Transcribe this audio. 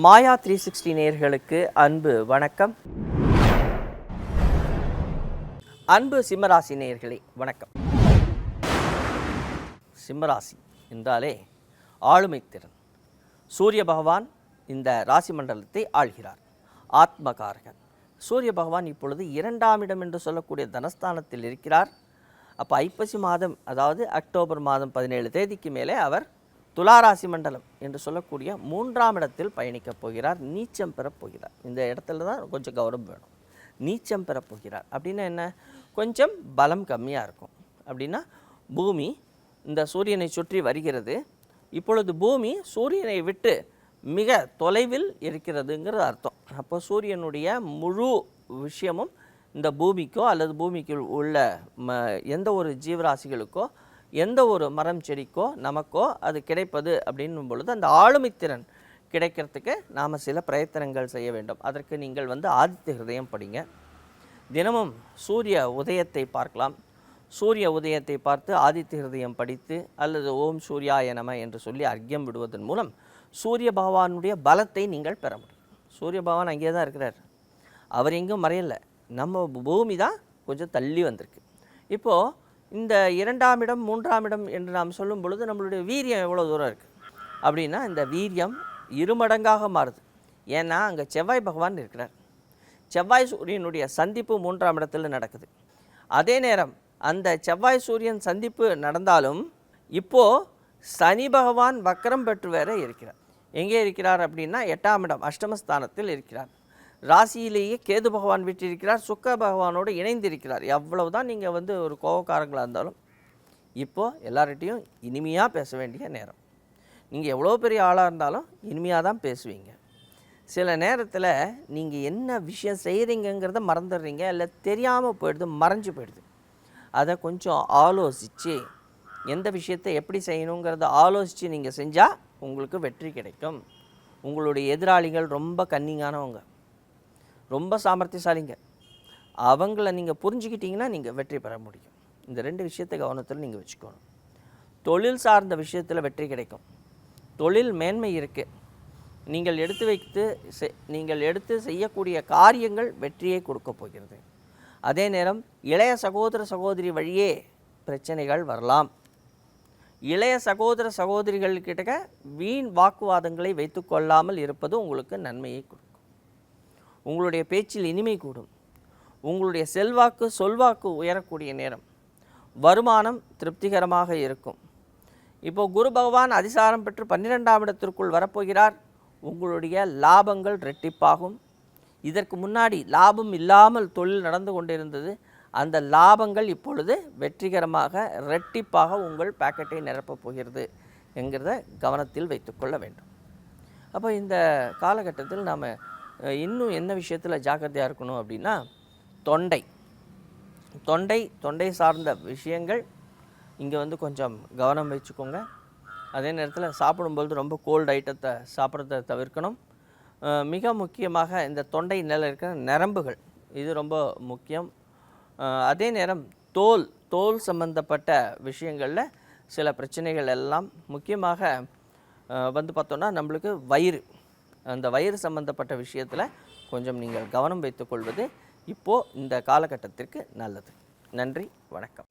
மாயா 360 நேயர்களுக்கு அன்பு வணக்கம். அன்பு சிம்மராசி நேயர்களே வணக்கம். சிம்மராசி என்றாலே ஆளுமை திறன். சூரிய பகவான் இந்த ராசி மண்டலத்தை ஆள்கிறார். ஆத்மகாரகன் சூரிய பகவான் இப்பொழுது 2ஆம் இடம் என்று சொல்லக்கூடிய தனஸ்தானத்தில் இருக்கிறார். அப்போ ஐப்பசி மாதம், அதாவது அக்டோபர் மாதம் 17 தேதிக்கு மேலே அவர் துளாராசி மண்டலம் என்று சொல்லக்கூடிய 3ஆம் இடத்தில் பயணிக்கப் போகிறார். நீச்சம் பெறப் போகிறார். இந்த இடத்துல தான் கொஞ்சம் கௌரவம் வேணும். நீச்சம் பெறப் போகிறார் அப்படின்னா என்ன? கொஞ்சம் பலம் கம்மியாக இருக்கும். அப்படின்னா பூமி இந்த சூரியனை சுற்றி வருகிறது. இப்பொழுது பூமி சூரியனை விட்டு மிக தொலைவில் இருக்கிறதுங்கிறது அர்த்தம். அப்போ சூரியனுடைய முழு விஷயமும் இந்த பூமிக்கோ அல்லது பூமிக்கு உள்ள எந்த ஒரு ஜீவராசிகளுக்கோ எந்த ஒரு மரம் செடிக்கோ நமக்கோ அது கிடைப்பது அப்படின்னும் பொழுது அந்த ஆளுமைத்திறன் கிடைக்கிறதுக்கு நாம் சில பிரயத்தனங்கள் செய்ய வேண்டும். அதற்கு நீங்கள் ஆதித்ய ஹிருதயம் படிங்க. தினமும் சூரிய உதயத்தை பார்க்கலாம். சூரிய உதயத்தை பார்த்து ஆதித்ய ஹிருதயம் படித்து அல்லது ஓம் சூர்யாய நம என்று சொல்லி அர்க்கியம் விடுவதன் மூலம் சூரிய பகவானுடைய பலத்தை நீங்கள் பெற முடியும். சூரிய பகவான் அங்கே தான் இருக்கிறார். அவர் எங்கும் மறையலை. நம்ம பூமி தான் கொஞ்சம் தள்ளி வந்திருக்கு. இப்போது இந்த 2ஆம் இடம் 3ஆம் இடம் என்று நாம் சொல்லும் பொழுது நம்மளுடைய வீரியம் எவ்வளோ தூரம் இருக்குது அப்படின்னா இந்த வீரியம் இருமடங்காக மாறுது. ஏன்னா அங்கே செவ்வாய் பகவான் இருக்கிறார். செவ்வாய் சூரியனுடைய சந்திப்பு 3ஆம் இடத்துல நடக்குது. அதே நேரம் அந்த செவ்வாய் சூரியன் சந்திப்பு நடந்தாலும் இப்போது சனி பகவான் வக்கரம் பெற்று வேற இருக்கிறார். எங்கே இருக்கிறார் அப்படின்னா 8ஆம் இடம் அஷ்டமஸ்தானத்தில் இருக்கிறார். ராசியிலேயே கேது பகவான் விட்டிருக்கிறார். சுக்க பகவானோடு இணைந்திருக்கிறார். எவ்வளவு தான் நீங்கள் ஒரு கோபக்காரங்களாக இருந்தாலும் இப்போது எல்லார்கிட்டையும் இனிமையாக பேச வேண்டிய நேரம். நீங்கள் எவ்வளோ பெரிய ஆளாக இருந்தாலும் இனிமையாக தான் பேசுவீங்க. சில நேரத்தில் நீங்கள் என்ன விஷயம் செய்கிறீங்கிறத மறந்துடுறீங்க, இல்லை தெரியாமல் போயிடுது, மறைஞ்சு போயிடுது. அதை கொஞ்சம் ஆலோசித்து எந்த விஷயத்தை எப்படி செய்யணுங்கிறத ஆலோசித்து நீங்கள் செஞ்சால் உங்களுக்கு வெற்றி கிடைக்கும். உங்களுடைய எதிராளிகள் ரொம்ப கன்னிங்கானவங்க, ரொம்ப சாமர்த்தியசாலிங்க. அவங்கள நீங்கள் புரிஞ்சுக்கிட்டிங்கன்னா நீங்கள் வெற்றி பெற முடியும். இந்த 2 விஷயத்தை கவனத்தில் நீங்கள் வச்சுக்கணும். தொழில் சார்ந்த விஷயத்தில் வெற்றி கிடைக்கும். தொழில் மேன்மை இருக்குது. நீங்கள் எடுத்து செய்யக்கூடிய காரியங்கள் வெற்றியை கொடுக்க போகிறது. அதே நேரம் இளைய சகோதர சகோதரி வழியே பிரச்சனைகள் வரலாம். இளைய சகோதர சகோதரிகள்கிட்ட வீண் வாக்குவாதங்களை வைத்து கொள்ளாமல் இருப்பது உங்களுக்கு நன்மையை கொடுக்கும். உங்களுடைய பேச்சில் இனிமை கூடும். உங்களுடைய செல்வாக்கு சொல்வாக்கு உயரக்கூடிய நேரம். வருமானம் திருப்திகரமாக இருக்கும். இப்போது குரு பகவான் அதிசாரம் பெற்று 12ஆம் இடத்திற்குள் வரப்போகிறார். உங்களுடைய லாபங்கள் ரெட்டிப்பாகும். இதற்கு முன்னாடி லாபம் இல்லாமல் தொழில் நடந்து கொண்டிருந்தது. அந்த லாபங்கள் இப்பொழுது வெற்றிகரமாக ரெட்டிப்பாக உங்கள் பாக்கெட்டை நிரப்பப் போகிறது என்கிறத கவனத்தில் வைத்துக்கொள்ள வேண்டும். அப்போ இந்த காலகட்டத்தில் நாம் இன்னும் என்ன விஷயத்தில் ஜாக்கிரதையாக இருக்கணும் அப்படின்னா தொண்டை சார்ந்த விஷயங்கள் இங்கே கொஞ்சம் கவனம் வச்சுக்கோங்க. அதே நேரத்தில் சாப்பிடும்பொழுது ரொம்ப கோல்டு ஐட்டத்தை சாப்பிட்றத தவிர்க்கணும். மிக முக்கியமாக இந்த தொண்டை நிலை இருக்கிற நரம்புகள் இது ரொம்ப முக்கியம். அதே நேரம் தோல் சம்பந்தப்பட்ட விஷயங்களில் சில பிரச்சனைகள் எல்லாம் முக்கியமாக பார்த்தோன்னா நம்மளுக்கு அந்த வயிறு சம்பந்தப்பட்ட விஷயத்தில் கொஞ்சம் நீங்கள் கவனம் வைத்துக்கொள்வது இப்போது இந்த காலகட்டத்திற்கு நல்லது. நன்றி, வணக்கம்.